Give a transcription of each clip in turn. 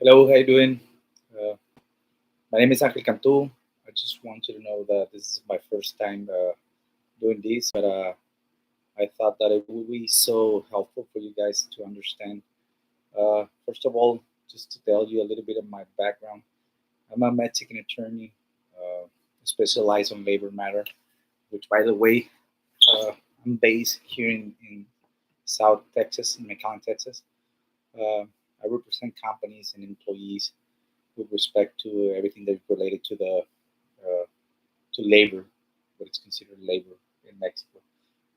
Hello, how you doing? Uh, my name is Uncle Cantu. I just want you to know that this is my first time doing this, but I thought that it would be so helpful for you guys to understand. First of all, just to tell you a little bit of my background, I'm a Mexican attorney, specialized on labor matter, which, by the way, uh, I'm based here in South Texas, in McAllen, Texas. Uh, I represent companies and employees with respect to everything that's related uh, to labor, what is considered labor in Mexico.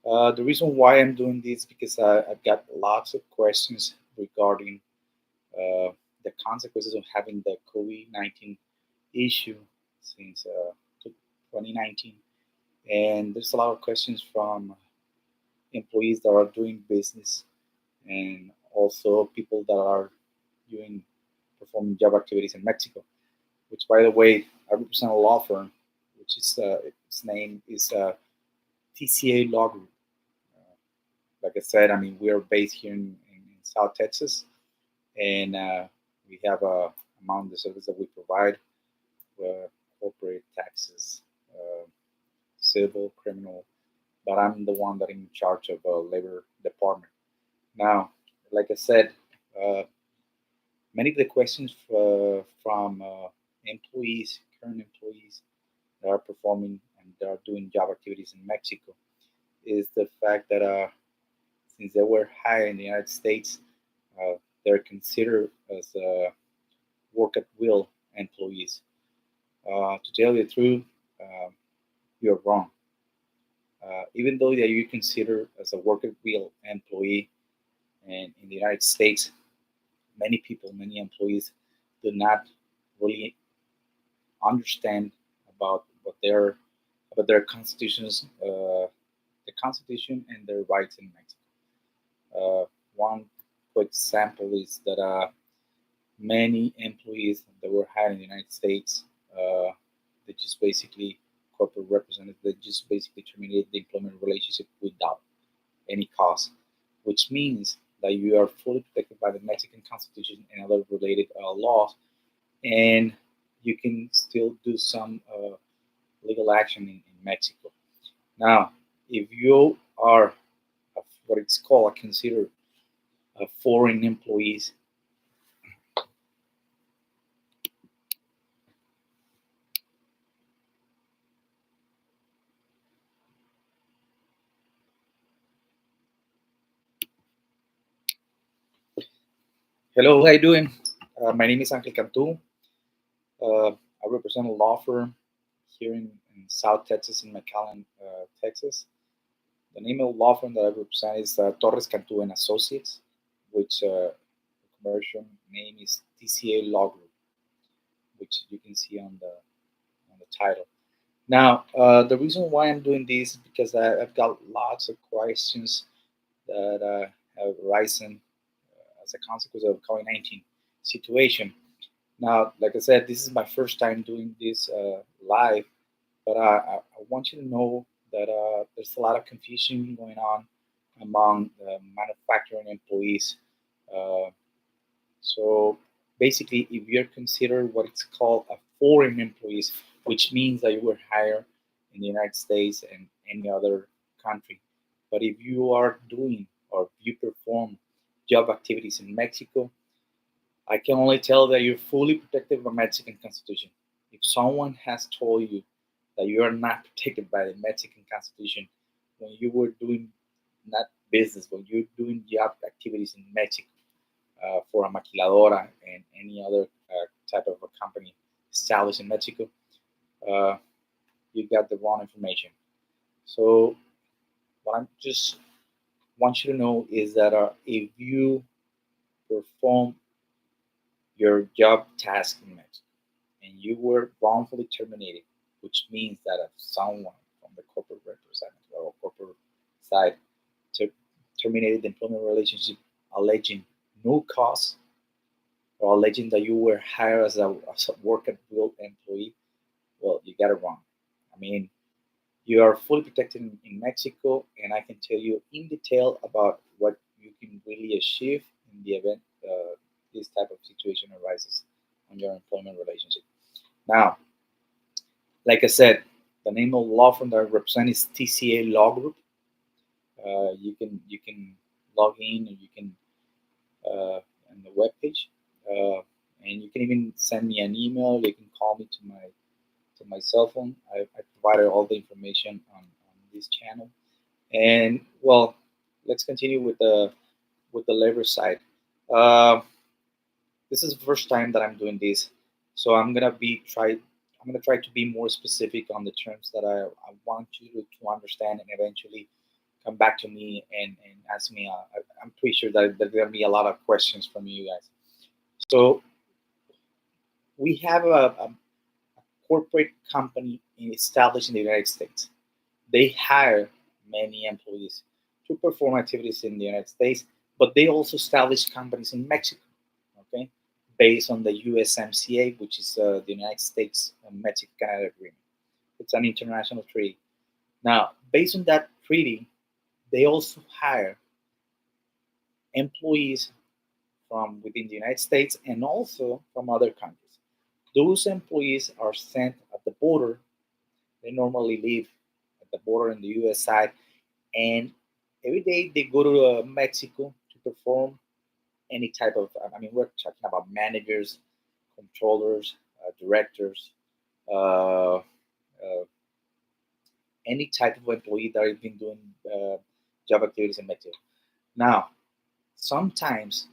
The reason why I'm doing this because I've got lots of questions regarding the consequences of having the COVID-19 issue since 2019, and there's a lot of questions from employees that are doing business and also people that are doing performing job activities in Mexico. Which, by the way, I represent a law firm, which is its name is TCA Law Group. Uh, like I said, I mean we are based here in South Texas, and we have among the services that we provide, corporate taxes, uh, civil, criminal. But I'm the one that in charge of labor department. Now, like I said, uh, many of the questions from employees, current employees that are performing and that are doing job activities in Mexico is the fact that since they were hired in the United States, uh, they're considered as work at will employees. To tell you the truth, um, you're wrong. Even though that you consider as a work at will employee, and in the United States, many people, many employees do not really understand about what their constitutions, the Constitution and their rights in Mexico. One quick example is that many employees that were hired in the United States, they just basically corporate representatives, they just basically terminated the employment relationship without any cause, which means that you are fully protected by the Mexican Constitution and other related laws, and you can still do some legal action in Mexico. Now, if you are what it's called, considered foreign employees. Hello, how you doing? My name is Angel Cantú. I represent a law firm here in South Texas, in McAllen, Texas. The name of the law firm that I represent is Cantú and Associates, which the commercial name is TCA Law Group, which you can see on the title. Now, the reason why I'm doing this is because I've got lots of questions that have arisen as a consequence of COVID-19 situation. Now, like I said, this is my first time doing this live, but I want you to know that there's a lot of confusion going on among manufacturing employees. Uh, so basically, if you're considered what it's called a foreign employees, which means that you were hired in the United States and any other country, but if you are doing or you perform job activities in Mexico, I can only tell that you're fully protected by Mexican Constitution. If someone has told you that you are not protected by the Mexican Constitution when you were doing not business, when you're doing job activities in Mexico for a maquiladora and any other type of a company established in Mexico, uh, you got the wrong information. So what I just want you to know is that if you perform your job task in Mexico and you were wrongfully terminated, which means that if someone from the corporate representative or corporate side ter- terminated the employment relationship alleging no cause or alleging that you were hired as a work at will employee, well, you got it wrong. I mean, you are fully protected in Mexico, and I can tell you in detail about what you can really achieve in the event. this type of situation arises on your employment relationship. Now, like I said, the name of law firm that I represent is TCA Law Group. You can log in, and you can on the web page, and you can even send me an email. You can call me to my cell phone. I provided all the information on this channel. And well, let's continue with the labor side. Uh, this is the first time that I'm doing this, so I'm gonna try to be more specific on the terms that I want you to understand, and eventually come back to me and ask me. I'm pretty sure that there's gonna be a lot of questions from you guys. So we have a corporate company established in the United States. They hire many employees to perform activities in the United States, but they also establish companies in Mexico, okay, based on the USMCA, which is the United States Mexico Canada Agreement. It's an international treaty. Now, based on that treaty, they also hire employees from within the United States and also from other countries. Those employees are sent at the border. They normally live at the border in the US side, and every day they go to Mexico to perform any type of, I mean, we're talking about managers, controllers, directors, uh, any type of employee that has been doing job activities in Mexico. Now, sometimes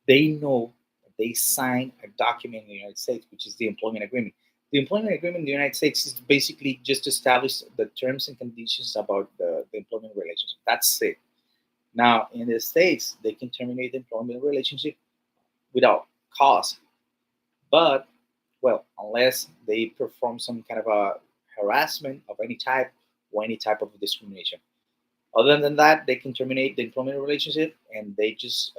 they know that they sign a document in the United States, which is the employment agreement. The employment agreement in the United States is basically just to establish the terms and conditions about the employment relationship. That's it. Now, in the States, they can terminate the employment relationship without cause, but, well, unless they perform some kind of a harassment of any type or any type of discrimination. Other than that, they can terminate the employment relationship, and they just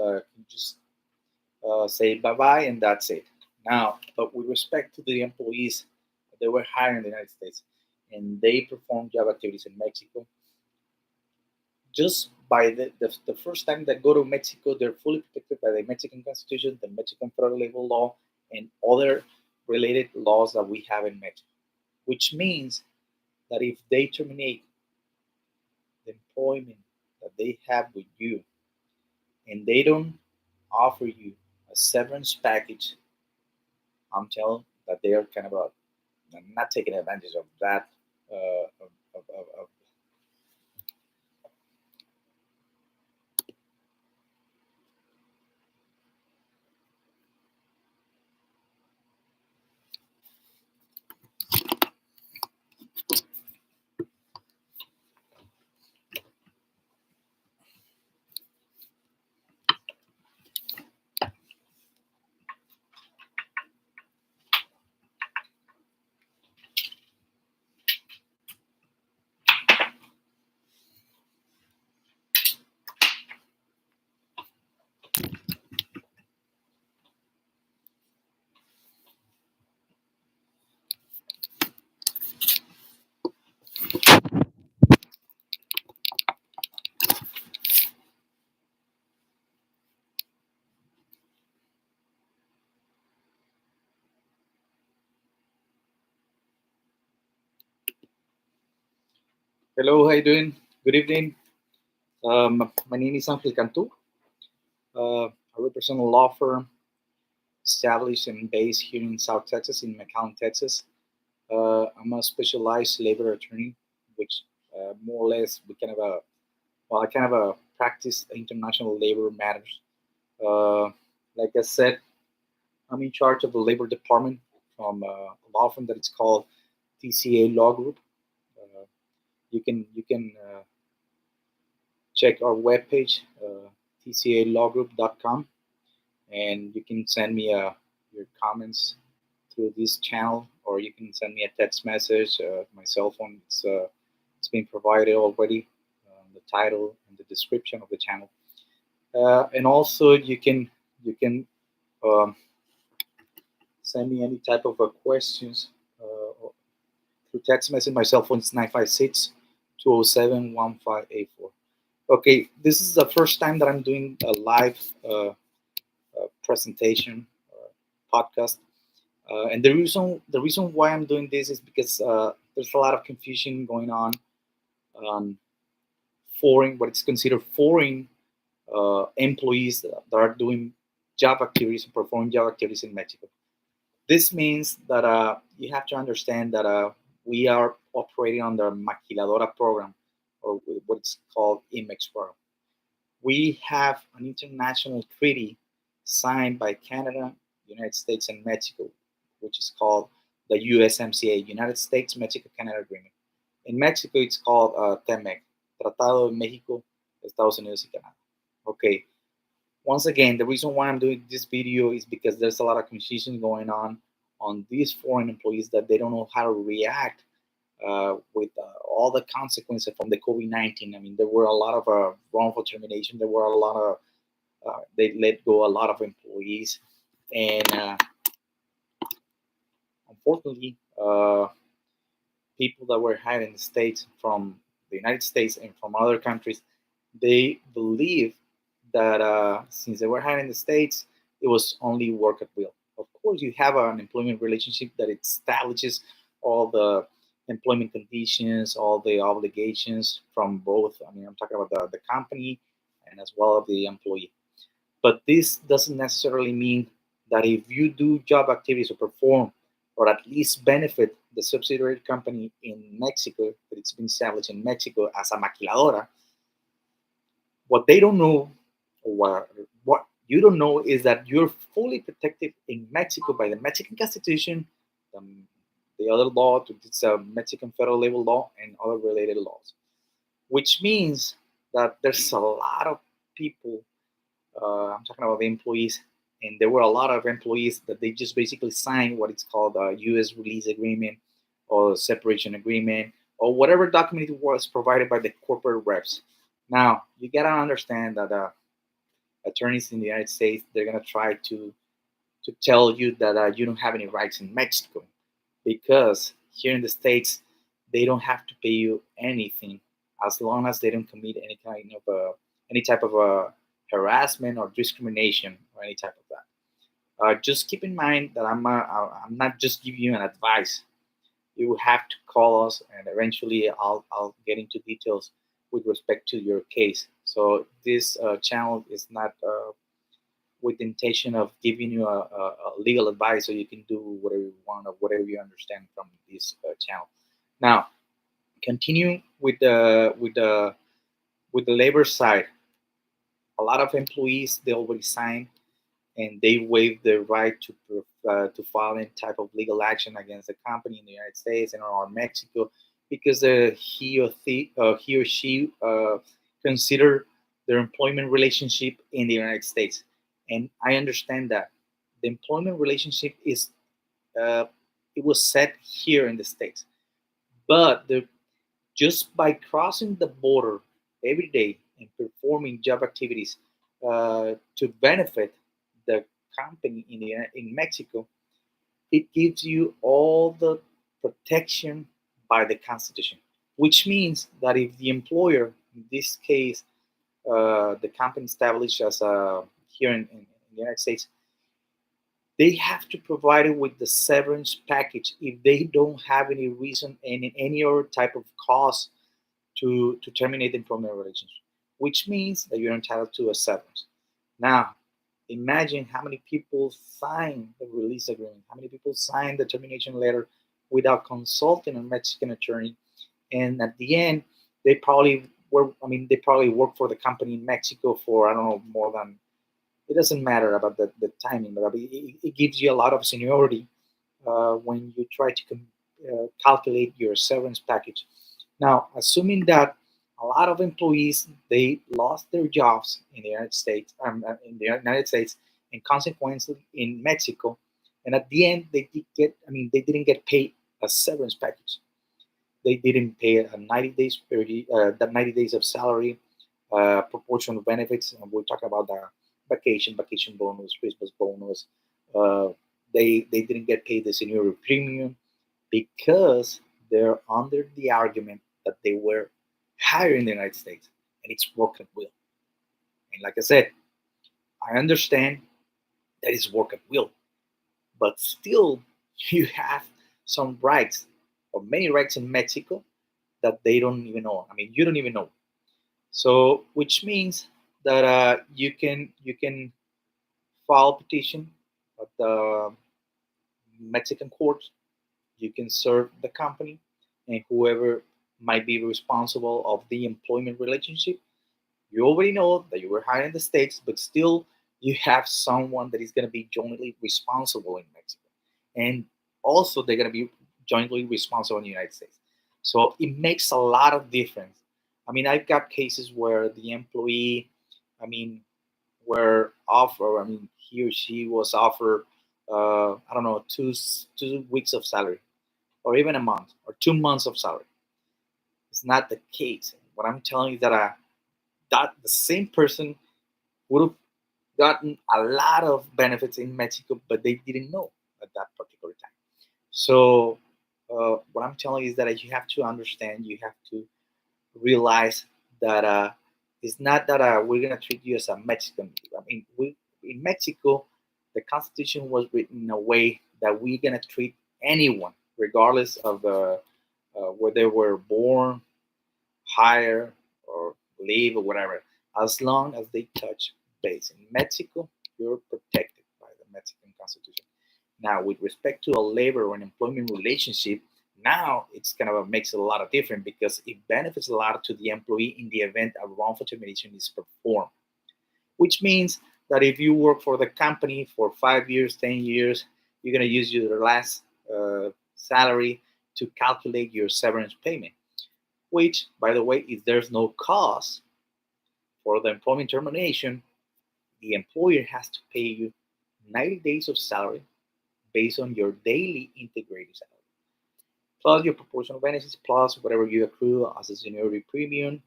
say bye bye, and that's it. Now, but with respect to the employees that they were hired in the United States and they perform job activities in Mexico, just by the first time they go to Mexico, they're fully protected by the Mexican Constitution, the Mexican federal labor law, and other related laws that we have in Mexico. Which means that if they terminate the employment that they have with you and they don't offer you a severance package, I'm telling that they are kind of not taking advantage of that. Of Hello, how you doing? Good evening. My name is Angel Cantu. I represent a law firm established and based here in South Texas, in McAllen, Texas. I'm a specialized labor attorney, which more or less we kind of I kind of practice international labor matters. Uh, like I said, I'm in charge of the labor department from a law firm that it's called TCA Law Group. Uh, you can check our webpage, tcalawgroup.com, and you can send me your comments through this channel, or you can send me a text message. My cell phone, it's been provided already, the title and the description of the channel. And also you can um, send me any type of questions through text message. My cell phone is 956-207-1584. Okay, this is the first time that I'm doing a live presentation podcast. And the reason why I'm doing this is because there's a lot of confusion going on foreign, what is considered foreign employees that are doing job activities and performing job activities in Mexico. This means that you have to understand that we are operating on the Maquiladora program, or what's called IMEX program. We have an international treaty signed by Canada, United States, and Mexico, which is called the USMCA, United States Mexico Canada Agreement. In Mexico, it's called TEMEC, Tratado de México, Estados Unidos y Canadá. Okay. Once again, the reason why I'm doing this video is because there's a lot of confusion going on these foreign employees that they don't know how to react with all the consequences from the COVID-19. I mean, there were a lot of wrongful termination. There were a lot of they let go a lot of employees, and unfortunately, people that were hired in the States from the United States and from other countries, they believe that since they were hired in the States, it was only work at will. Of course, you have an employment relationship that establishes all the employment conditions, all the obligations from both. I mean, I'm talking about the company and as well as the employee. But this doesn't necessarily mean that if you do job activities or perform or at least benefit the subsidiary company in Mexico, that it's been established in Mexico as a maquiladora, what they don't know, or what you don't know, is that you're fully protected in Mexico by the Mexican Constitution, the other law, it's a Mexican federal labor law, and other related laws. Which means that there's a lot of people, I'm talking about the employees, and there were a lot of employees that they just basically signed what is called a U.S. release agreement or separation agreement or whatever document it was provided by the corporate reps. Now, you gotta understand that attorneys in the United States, they're gonna try to tell you that you don't have any rights in Mexico, because here in the States, they don't have to pay you anything as long as they don't commit any kind of any type of harassment or discrimination or any type of that. Just keep in mind that I'm not just giving you an advice. You will have to call us, and eventually I'll get into details with respect to your case. So this channel is not with the intention of giving you a legal advice so you can do whatever you want or whatever you understand from this channel. Now, continue with the labor side. A lot of employees, they already signed and they waive their right to file any type of legal action against the company in the United States and or Mexico, because he or she consider their employment relationship in the United States. And I understand that the employment relationship is it was set here in the States, but just by crossing the border every day and performing job activities to benefit the company in Mexico, it gives you all the protection by the Constitution. Which means that if the employer, in this case, the company established as here in the United States, they have to provide it with the severance package if they don't have any reason and any other type of cause to terminate the employment relationship, which means that you're entitled to a severance. Now, imagine how many people sign the release agreement, how many people sign the termination letter without consulting a Mexican attorney, and at the end, they probably they probably work for the company in Mexico for, I don't know, more than, it doesn't matter about the timing, but it gives you a lot of seniority when you try to calculate your severance package. Now, assuming that a lot of employees, they lost their jobs in the United States, and consequently in Mexico, and at the end they didn't get paid a severance package. They didn't pay a 90 days that 90 days of salary, proportional benefits, and we're talking about the vacation bonus, Christmas bonus. Uh, they didn't get paid the seniority premium because they're under the argument that they were hired in the United States and it's work at will. And like I said, I understand that is work at will, but still you have some rights or many rights in Mexico that they don't even know. I mean, you don't even know. So, which means that you can file petition at the Mexican courts. You can serve the company and whoever might be responsible of the employment relationship. You already know that you were hired in the States, but still you have someone that is going to be jointly responsible in Mexico. And also they're going to be jointly responsible in the United States. So it makes a lot of difference. I mean, I've got cases where the employee, I mean, were offered, I mean, he or she was offered, I don't know, 2 weeks of salary or even a month or 2 months of salary. It's not the case. What I'm telling you is that that the same person would have gotten a lot of benefits in Mexico, but they didn't know at that particular time. So, what I'm telling you is that you have to understand, you have to realize that it's not that we're going to treat you as a Mexican. I mean, in Mexico, the Constitution was written in a way that we're going to treat anyone, regardless of where they were born, hire, or live, or whatever, as long as they touch base. In Mexico, you're protected by the Mexican Constitution. Now, with respect to a labor or an employment relationship, now it's kind of makes it a lot of different because it benefits a lot to the employee in the event a wrongful termination is performed. Which means that if you work for the company for 5 years, 10 years, you're going to use your last salary to calculate your severance payment. Which, by the way, if there's no cause for the employment termination, the employer has to pay you 90 days of salary based on your daily integrated salary, plus your proportional benefits, plus whatever you accrue as a seniority premium,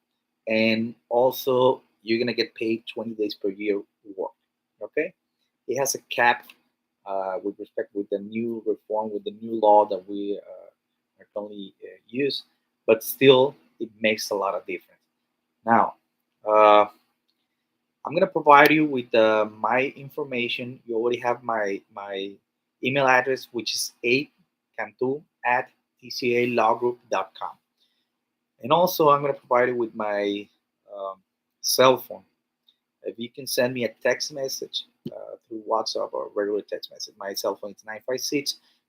and also you're gonna get paid 20 days per year work. Okay, it has a cap with respect with the new reform, with the new law that we are currently use, but still it makes a lot of difference. Now, uh, I'm gonna provide you with my information. You already have my email address, which is Cantú at TCA Law Group.com. And also, I'm gonna provide you with my um, cell phone. If you can send me a text message through WhatsApp or regular text message, my cell phone is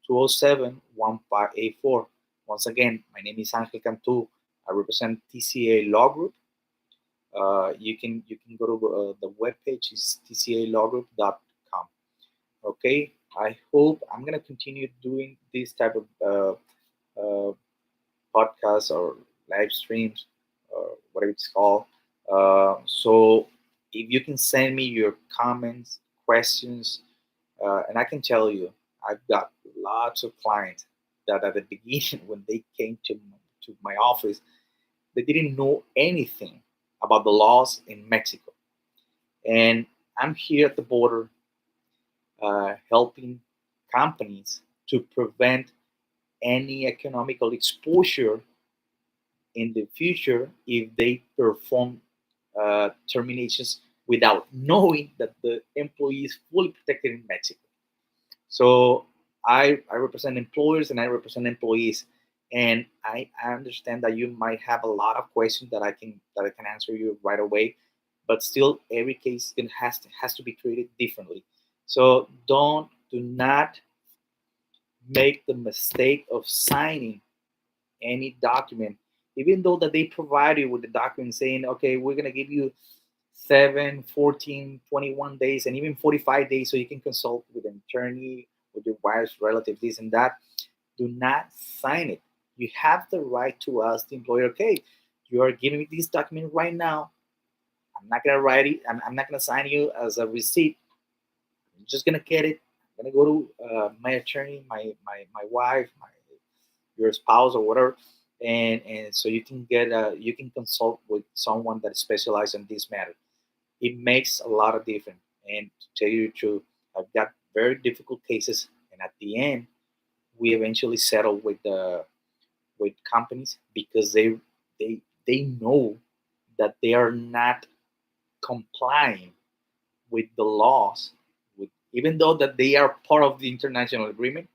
956-207-1584. Once again, my name is Angel Cantu. I represent TCA Law Group. You can go to the webpage is tcalawgroup.com. Okay, I hope I'm gonna continue doing this type of uh, podcasts or live streams or whatever it's called. So if you can send me your comments, questions, and I can tell you, I've got lots of clients that at the beginning when they came to my office, they didn't know anything about the laws in Mexico. And I'm here at the border helping companies to prevent any economical exposure in the future if they perform terminations without knowing that the employee is fully protected in Mexico. So I represent employers and I represent employees. And I understand that you might have a lot of questions that I can answer you right away, but still every case has to be treated differently. So do not make the mistake of signing any document, even though that they provide you with the document saying, okay, we're gonna give you 7, 14, 21 days, and even 45 days so you can consult with an attorney, with your wife's relative, this and that. Do not sign it. You have the right to ask the employer, okay, you are giving me this document right now. I'm not gonna write it. I'm not gonna sign you as a receipt. I'm just gonna get it. I'm gonna go to my attorney, my wife, your spouse or whatever, and so you can get you can consult with someone that specializes in this matter. It makes a lot of difference. And to tell you the truth, I've got very difficult cases, and at the end, we eventually settle with companies because they know that they are not complying with the laws, with even though that they are part of the international agreement,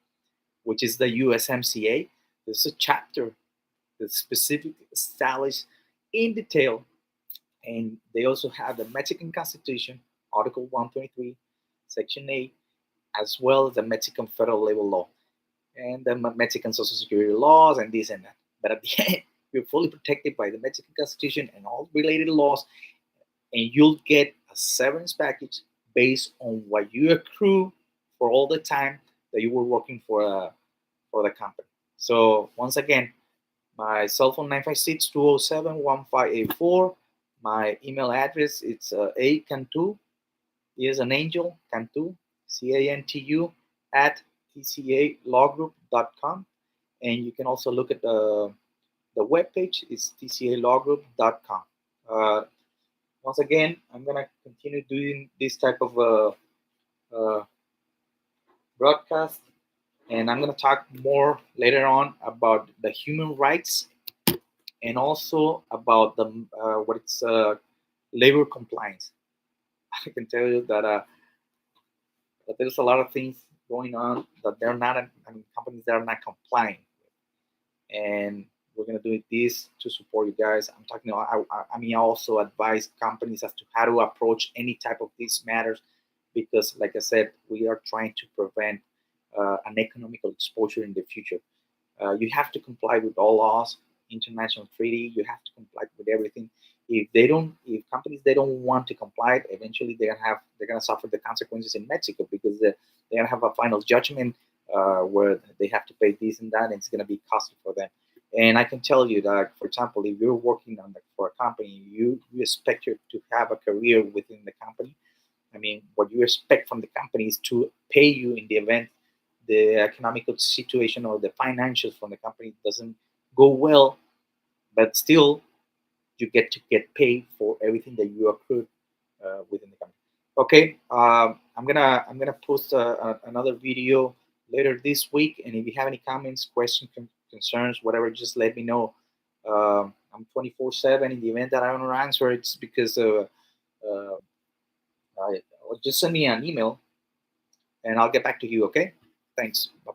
which is the USMCA. There's a chapter that's specifically established in detail, and they also have the Mexican Constitution, Article 123, Section 8, as well as the Mexican federal labor law and the Mexican Social Security laws and this and that. But at the end, you're fully protected by the Mexican Constitution and all related laws, and you'll get a severance package based on what you accrue for all the time that you were working for the company. So once again, my cell phone 956-207-1584. My email address it's a Cantu, he is an angel, Cantu, Cantu at tcalawgroup.com. And you can also look at the webpage, it's tcalawgroup.com. Once again, I'm going to continue doing this type of broadcast, and I'm going to talk more later on about the human rights and also about the what it's labor compliance. I can tell you that there's a lot of things going on that they're not, I mean, companies that are not complying, and we're gonna do this to support you guys. I'm talking. I mean, I also advise companies as to how to approach any type of these matters, because, like I said, we are trying to prevent an economical exposure in the future. You have to comply with all laws, international treaty. You have to comply with everything. If companies they don't want to comply, eventually they're gonna suffer the consequences in Mexico, because they're gonna have a final judgment where they have to pay this and that, and it's gonna be costly for them. And I can tell you that, for example, if you're working for a company, you expect to have a career within the company. I mean, what you expect from the company is to pay you in the event the economical situation or the financials from the company doesn't go well, but still you get to get paid for everything that you accrued within the company. Okay, I'm gonna post another video later this week, and if you have any comments, questions, concerns, whatever, just let me know. I'm 24/7. In the event that I don't answer, it's because uh, just send me an email, and I'll get back to you. Okay, thanks. Bye bye.